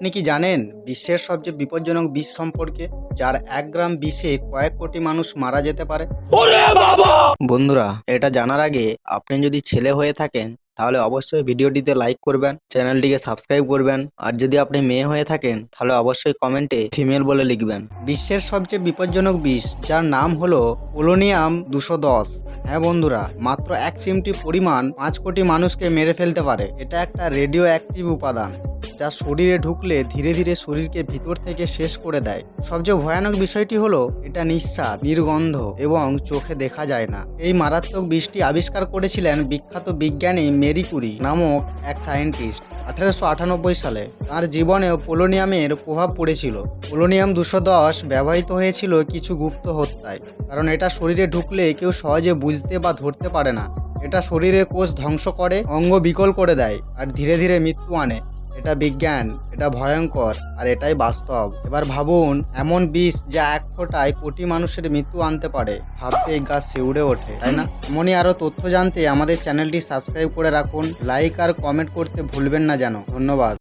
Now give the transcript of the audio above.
আপনি কি জানেন বিশ্বের সবচেয়ে বিপজ্জনক বিষ সম্পর্কে, যার 1 গ্রাম বিষে কয়েক কোটি মানুষ মারা যেতে পারে? বন্ধুরা, এটা জানার আগে আপনি যদি ছেলে হয়ে থাকেন তাহলে অবশ্যই ভিডিওটিতে লাইক করবেন, চ্যানেলটিকে সাবস্ক্রাইব করবেন, আর যদি আপনি মেয়ে হয়ে থাকেন তাহলে অবশ্যই কমেন্টে ফিমেল বলে লিখবেন। বিশ্বের সবচেয়ে বিপজ্জনক বিষ, যার নাম হলো পোলোনিয়াম 210। হ্যাঁ বন্ধুরা, মাত্র 1 চিমটি পরিমাণ 5 কোটি মানুষকে মেরে ফেলতে পারে। এটা একটা রেডিও অ্যাক্টিভ উপাদান যা শরীরে ঢুকলে ধীরে ধীরে শরীরকে ভিতর থেকে শেষ করে দেয়। সবচেয়ে ভয়ানক বিষয়টি হলো এটা নিঃস্বাদ, নির্গন্ধ এবং চোখে দেখা যায় না। এই মারাত্মক বিষটি আবিষ্কার করেছিলেন বিখ্যাত বিজ্ঞানী মেরি কুরি নামক এক সায়েন্টিস্ট 1898 সালে। তার জীবনেও পোলোনিয়ামের প্রভাব পড়েছিল। পোলোনিয়াম 210 ব্যবহৃত হয়েছিল কিছু গুপ্ত হত্যায়, কারণ এটা শরীরে ঢুকলে কেউ সহজে বুঝতে বা ধরতে পারে না। এটা শরীরের কোষ ধ্বংস করে, অঙ্গ বিকল করে দেয় আর ধীরে ধীরে মৃত্যু আনে। এটা বিজ্ঞান, এটা ভয়ঙ্কর, আর এটাই বাস্তব। এবার ভাবুন, এমন বিষ যা 1 ফোঁটায় কোটি মানুষের মৃত্যু আনতে পারে। ভাবতেই গা শিউরে ওঠে, তাই না? এমনই আরও তথ্য জানতে আমাদের চ্যানেলটি সাবস্ক্রাইব করে রাখুন, লাইক আর কমেন্ট করতে ভুলবেন না যেন। ধন্যবাদ।